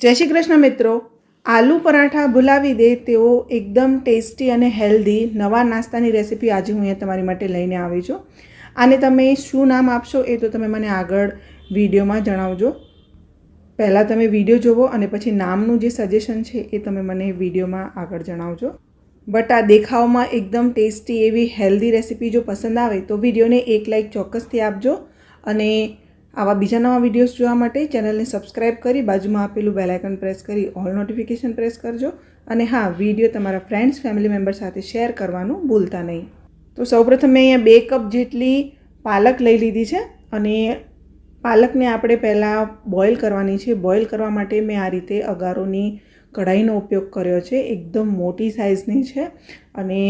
जय श्री कृष्ण मित्रों। आलू पराठा भूलावी दे तेवो एकदम टेस्टी और हेल्धी नवा नास्तानी रेसिपी आज हूँ अहींया तमारी माटे लईने आवी छुं। आने तमे शुं नाम आपशो ए तो तमे मने आगळ विडियोमां जणावजो। पहला तमे विडियो जोवो अने पछी नामनुं जे सजेशन छे ए तमे मने विडियोमां आगळ जणावजो। बट आ देखावमां एकदम टेस्टी एवी हेल्धी रेसिपी जो पसंद आवे तो विडियोने एक लाइक चोक्कसथी आपजो अने आवा बीजा नवा विडियोज जोवा माटे चेनलने सब्सक्राइब करी बाजुमां आपेलुं बेल आइकन प्रेस करी ऑल नोटिफिकेशन प्रेस करजो अने हाँ विडियो तमारा फ्रेंड्स फैमिली मेम्बर साथे शेर करवानुं भूलता नहीं। तो सौप्रथम मैं अहींया 2 कप जेटली पालक लई लीधी छे अने पालकने आपणे पहेला बॉइल करवानी छे। बॉइल करवा माटे मैं आ रीते अगारोनी कढ़ाईनो उपयोग कर्यो छे। एकदम मोटी साइजनी छे अने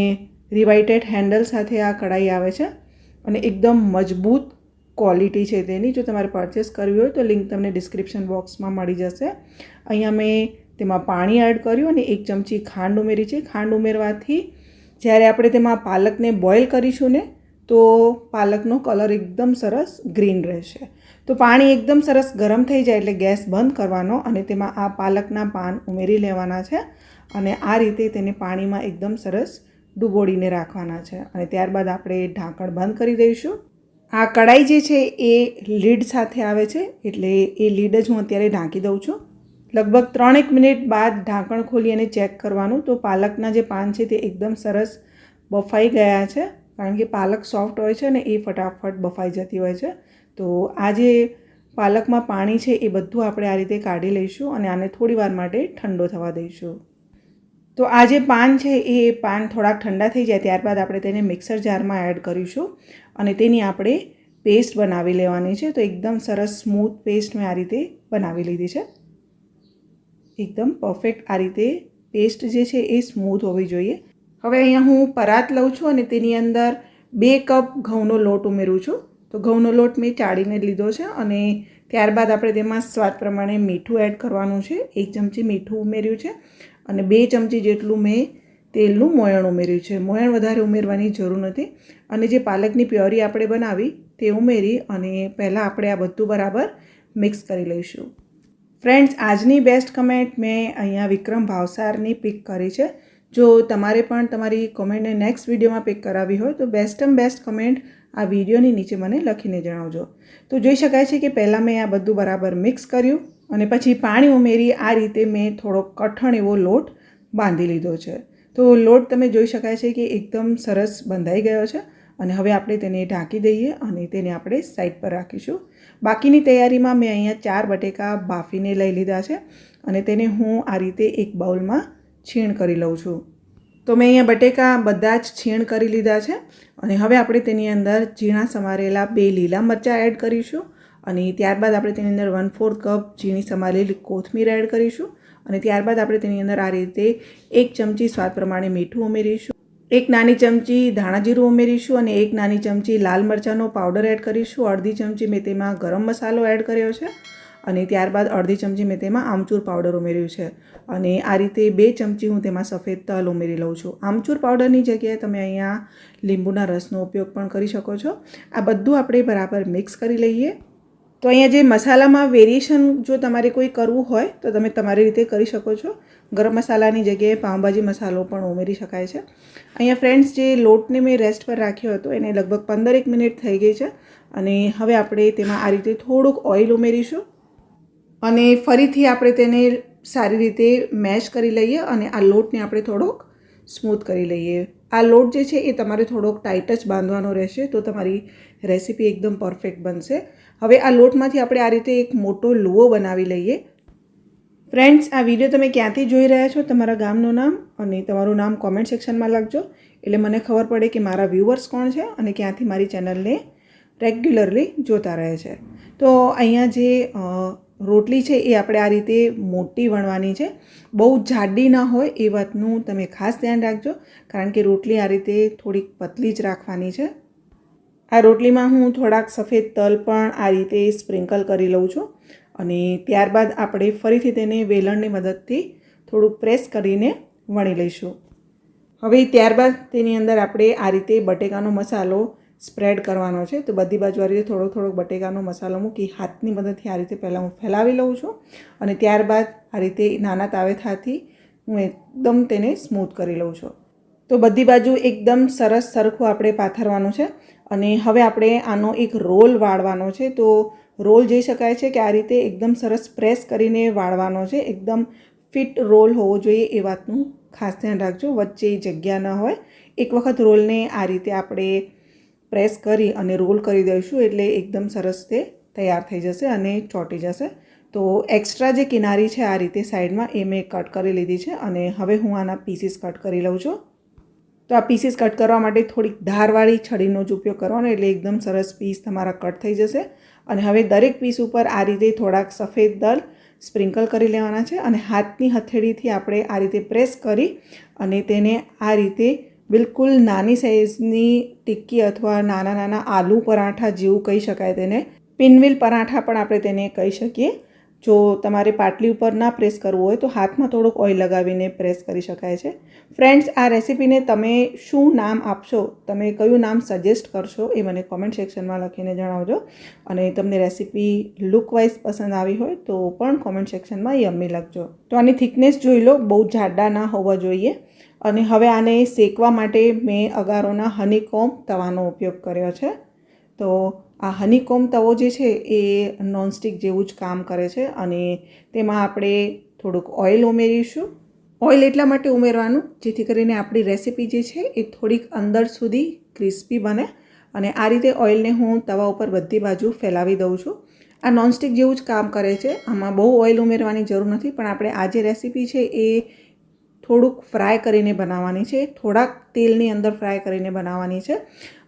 रिवाइटेड हेन्डल साथे आ कढ़ाई आवे छे अने एकदम मजबूत क्वॉलिटी है तेनी। जो तमारे परचेस करवी होय तो लिंक तमने डिस्क्रिप्शन बॉक्स में मळी जशे। अहींया मैं तेमां पाणी एड कर्युं अने 1 चमची खांड उमेरी छे। खांड उमेरवाथी ज्यारे आपणे तेमां पालकने बॉइल करीशुं ने तो पालकनो कलर एकदम सरस ग्रीन रहेशे। तो पाणी एकदम सरस गरम थई जाय एटले गैस बंध करवानो अने तेमां आ पालकना पान उमेरी लेवाना छे अने आ रीते तेने पाणीमां एकदम सरस डूबोळीने राखवाना छे अने त्यारबाद आपणे ढांकण बंध करी दईशुं। आ कढ़ाई जे छे ए लीड साथे आवे छे एटले ए लीड ज हूँ अत्यारे ढांकी दऊं छुं। लगभग 3-1 मिनिट बाद ढांकण खोली अने चेक करवानुं तो पालकना जे पान छे ते एकदम सरस बफाई गया छे कारण के पालक सॉफ्ट होय छे अने ए फटाफट बफाई जती होय छे। तो आ जे पालकमां पाणी छे ए बधुं आपणे आ रीते काढी लईशुं अने आने थोड़ी वार माटे ठंडो थवा दईशुं। तो आ जे पान है ये पान थोड़ा ठंडा थी जाए त्यारबाद आपणे तेने मिक्सर जार में एड करीशुं अने तेनी आपणे पेस्ट बनावी लेवानी छे। तो एकदम सरस स्मूथ पेस्ट मैं आ रीते बनावी लीधी छे। एकदम परफेक्ट आ रीते पेस्ट जे छे ए स्मूथ होवी जोईए। हवे अहींया हूँ परात लऊं छुं अने तेनी अंदर 2 कप घऊंनो लोट उमेरूं छुं। तो घऊंनो लोट मैं चाळीने लीधो छे अने त्यारबाद आपणे तेमां स्वाद प्रमाणे मीठुं एड करवानुं छे। 1 चमची मीठुं उमेर्युं छे अने 2 चमची जेटलुं मैं तेलनुं मोयण उमेर्युं छे। मोयण वधारे उमेरवानी जरूर नथी अने जे पालकनी प्योरी आपणे बनावी ते उमेरी अने पहेला आपणे आ बधुं बराबर मिक्स करी लईशुं। फ्रेंड्स आजनी बेस्ट कमेंट मैं अहींया विक्रम भावसारनी पिक करी छे। जो तमारे पण तमारी कमेंटने नेक्स्ट विडियोमां पिक करावी होय तो बेस्ट कमेंट आ विडियोनी नीचे मने लखीने जणावजो। तो जोई शकाय छे कि पहेला मैं आ बधुं बराबर मिक्स कर्युं अने पछी पाणी उमेरी आ रीते मैं थोड़ो कठण एवो लोट बांधी लीधो छे। तो लोट तमे जोई शकाय छे कि एकदम सरस बंधाई गयो छे अने हवे आपणे तेने ढांकी दईए अने तेने आपणे साइड पर राखीशुं। बाकीनी तैयारीमां मैं अहींया 4 बटेका बाफीने लई लीधा छे अने तेने हूँ आ रीते एक बाउलमां छीण करी लऊं छुं। तो मैं अहींया बटेका बधा ज छीण करी लीधा छे अने हवे आपणे तेनी अंदर झीणा समारेला 2 લીલા મરચાં एड करीशुं अने त्यारबाद आपणे तेनी अंदर 1/4 कप झीणी समारेली कोथमीर एड करीशुं अने त्यारबाद आपणे तेनी अंदर आ रीते 1 चमची स्वाद प्रमाणे मीठुं उमेरीशुं। 1 नानी चमची धाणा जीरुं उमेरीशुं अने 1 नानी चमची लाल मरचांनो पाउडर एड करीशुं। अर्धी चमची मैं तेमां गरम मसालो एड कर्यो छे अने त्यारबाद अर्धी चमची मैं तेमां आमचूर पाउडर उमेर्युं छे अने आ रीते 2 चमची हूँ तेमां सफेद तल उमेरी लऊं छुं। आमचूर पाउडरनी जग्याए तमे अहींया લીંબુના રસનો उपयोग पण करी शको छो। आ बधुं आपणे बराबर मिक्स करी लईए। तो अहींया जे मसालामां वेरिएशन जो तमारे कोई करवुं होय तो तमे तमारी रीते करी शको छो। गरम मसालानी जग्याए पावभाजी मसालो पण उमेरी शकाय छे। अहींया फ्रेंड्स जे लोटने मैं रेस्ट पर राख्यो हतो एने लगभग 15-1 मिनिट थई गई छे अने हवे आपणे तेमां आ रीते थोड़ुंक ऑइल उमेरीशुं अने फरीथी आपणे तेने सारी रीते मैश करी लईए अने आ लोटने आपणे थोड़ोक स्मूथ करी लईए। आ लोट जे छे ए तमारे थोड़ोक टाइट ज बांधवानो रहेशे तो तमारी रेसिपी एकदम परफेक्ट बनशे। हवे आ लोटमांथी आपणे आ रीते एक मोटो लूवो बनावी लईए। फ्रेंड्स आ विडियो तमे क्यांथी जोई रह्या छो तमारा गामनुं नाम अने तमारुं नाम कॉमेंट सेक्शनमां लखजो एटले मने खबर पड़े कि मारा व्यूअर्स कोण छे अने क्यांथी मारी चेनलने रेग्युलरली जोता रहे छे। तो अहींया जे रोटली है ये आपणे आ रीते मोटी वणवानी है। बहु जाडी ना होय ए वातनुं तमे खास ध्यान राखजो कारण के रोटली आ रीते थोड़ी पतली ज राखवानी है। आ रोटलीमां हूँ थोड़ाक सफेद तल पण आ रीते स्प्रिंकल करी लऊं छुं अने त्यारबाद आपणे फरीथी तेने वेलणनी मददथी थोड़ुंक प्रेस करीने वणी लईशुं। हवे त्यारबाद तेनी अंदर आपणे आ रीते बटेकानो मसालो સ્પ્રેડ કરવાનો છે. તો બધી બાજુ આ રીતે થોડોક થોડોક બટેકાનો મસાલો મૂકી હાથની મદદથી આ રીતે પહેલાં હું ફેલાવી લઉં છું અને ત્યારબાદ આ રીતે નાના તાવેથાથી હું એકદમ તેને સ્મૂથ કરી લઉં છું. તો બધી બાજુ એકદમ સરસ સરખું આપણે પાથરવાનું છે અને હવે આપણે આનો એક રોલ વાળવાનો છે. તો રોલ જોઈ શકાય છે કે આ રીતે એકદમ સરસ પ્રેસ કરીને વાળવાનો છે. એકદમ ફિટ રોલ હોવો જોઈએ એ વાતનું ખાસ ધ્યાન રાખજો, વચ્ચે જગ્યા ન હોય. એક વખત રોલને આ રીતે આપણે પ્રેસ કરી અને રોલ કરી દઈશું એટલે એકદમ સરસ તે તૈયાર થઈ જશે અને ચોંટી જશે. તો એક્સ્ટ્રા જે કિનારી છે આ રીતે સાઈડમાં એ મેં કટ કરી લીધી છે અને હવે હું આના પીસીસ કટ કરી લઉં છું. તો આ પીસીસ કટ કરવા માટે થોડીક ધારવાળી છડીનો જ ઉપયોગ કરવાનો એટલે એકદમ સરસ પીસ તમારા કટ થઈ જશે. અને હવે દરેક પીસ ઉપર આ રીતે થોડાક સફેદ તલ સ્પ્રિંકલ કરી લેવાના છે અને હાથની હથેળીથી આપણે આ રીતે પ્રેસ કરી અને તેને આ રીતે બિલકુલ નાની સાઇઝની ટિક્કી અથવા નાના નાના આલુ પરાઠા જેવું કહી શકાય તેને. પિનવ્હીલ પરાઠા પણ આપણે તેને કહી શકીએ. જો તમારે પાટલી ઉપર ના પ્રેસ કરવું હોય તો હાથમાં થોડુંક ઓઇલ લગાવીને પ્રેસ કરી શકાય છે. ફ્રેન્ડ્સ, આ રેસીપીને તમે શું નામ આપશો, તમે કયું નામ સજેસ્ટ કરશો એ મને કોમેન્ટ સેક્શનમાં લખીને જણાવજો. અને તમને રેસીપી લુકવાઇઝ પસંદ આવી હોય તો પણ કોમેન્ટ સેક્શનમાં યમ્મી લખજો. તો આની થિકનેસ જોઈ લો, બહુ જાડા ના હોવા જોઈએ. અને હવે આને શેકવા માટે મેં અગારોના હનીકોમ્બ તવાનો ઉપયોગ કર્યો છે. તો આ હનીકોમ્બ તવો જે છે એ નોનસ્ટિક જેવું જ કામ કરે છે અને તેમાં આપણે થોડુંક ઓઇલ ઉમેરીશું. ઓઇલ એટલા માટે ઉમેરવાનું જેથી કરીને આપણી રેસીપી જે છે એ થોડીક અંદર સુધી ક્રિસ્પી બને. અને આ રીતે ઓઇલને હું તવા ઉપર બધી બાજુ ફેલાવી દઉં છું. આ નોનસ્ટિક જેવું જ કામ કરે છે, આમાં બહુ ઓઇલ ઉમેરવાની જરૂર નથી. પણ આપણે આ જે રેસીપી છે એ થોડુંક ફ્રાય કરીને બનાવવાની છે, થોડાક તેલની અંદર ફ્રાય કરીને બનાવવાની છે.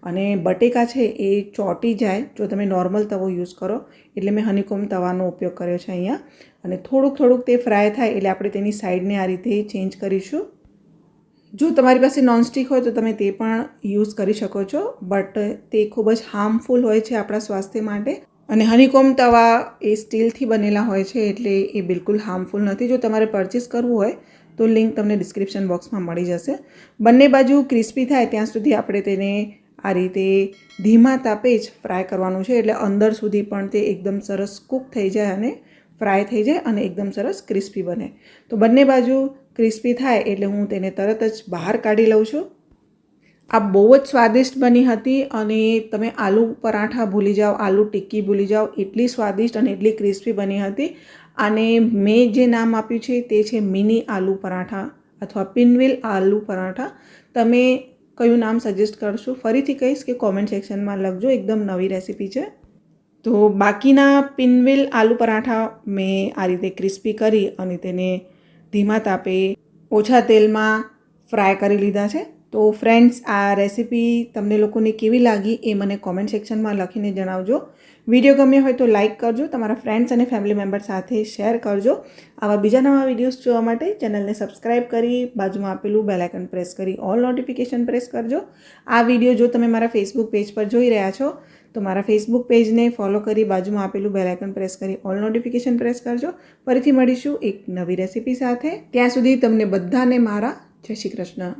અને બટેકા છે એ ચોંટી જાય જો તમે નોર્મલ તવો યુઝ કરો, એટલે મેં હનીકોમ્બ તવાનો ઉપયોગ કર્યો છે અહીંયા. અને થોડુંક થોડુંક તે ફ્રાય થાય એટલે આપણે તેની સાઈડને આ રીતે ચેન્જ કરીશું. જો તમારી પાસે નોનસ્ટિક હોય તો તમે તે પણ યુઝ કરી શકો છો, બટ તે ખૂબ જ હાર્મફુલ હોય છે આપણા સ્વાસ્થ્ય માટે. અને હનીકોમ્બ તવા એ સ્ટીલથી બનેલા હોય છે એટલે એ બિલકુલ હાર્મફુલ નથી. જો તમારે પરચેસ કરવું હોય તો લિંક તમને ડિસ્ક્રિપ્શન બોક્સમાં મળી જશે. બંને બાજુ ક્રિસ્પી થાય ત્યાં સુધી આપણે તેને આ રીતે ધીમા તાપે જ ફ્રાય કરવાનું છે એટલે અંદર સુધી પણ તે એકદમ સરસ કૂક થઈ જાય અને ફ્રાય થઈ જાય અને એકદમ સરસ ક્રિસ્પી બને. તો બંને બાજુ ક્રિસ્પી થાય એટલે હું તેને તરત જ બહાર કાઢી લઉં છું. આ બહુ જ સ્વાદિષ્ટ બની હતી અને તમે આલુ પરાઠા ભૂલી જાઓ, આલુ ટિક્કી ભૂલી જાઓ, એટલી સ્વાદિષ્ટ અને એટલી ક્રિસ્પી બની હતી. અને મેં જે નામ આપ્યું છે તે છે મિની આલુ પરાઠા અથવા પિનવ્હીલ આલુ પરાઠા. તમે કયું નામ સજેસ્ટ કરશો ફરીથી કહીશ કે કોમેન્ટ સેક્શનમાં લખજો. એકદમ નવી રેસીપી છે. તો બાકીના પિનવ્હીલ આલુ પરાઠા મેં આ રીતે ક્રિસ્પી કરી અને તેને ધીમા તાપે ઓછા તેલમાં ફ્રાય કરી લીધા છે. તો ફ્રેન્ડ્સ, આ રેસીપી તમને લોકોને કેવી લાગી એ મને કોમેન્ટ સેક્શનમાં લખીને જણાવજો. વિડીયો ગમ્યો હોય તો લાઇક કરજો, તમારા ફ્રેન્ડ્સ અને ફેમિલી મેમ્બર સાથે શેર કરજો. આવા બીજા નવા વિડીયોઝ જોવા માટે ચેનલને સબસ્ક્રાઈબ કરી બાજુમાં આપેલું બેલ આઇકન પ્રેસ કરી ઓલ નોટિફિકેશન પ્રેસ કરજો. આ વિડીયો જો તમે મારા ફેસબુક પેજ પર જોઈ રહ્યા છો તો મારા ફેસબુક પેજને ફોલો કરી બાજુમાં આપેલું બેલ આઇકન પ્રેસ કરી ઓલ નોટિફિકેશન પ્રેસ કરજો. ફરીથી મળીશું એક નવી રેસીપી સાથે. ત્યાં સુધી તમને બધાને મારા જય શ્રી કૃષ્ણ.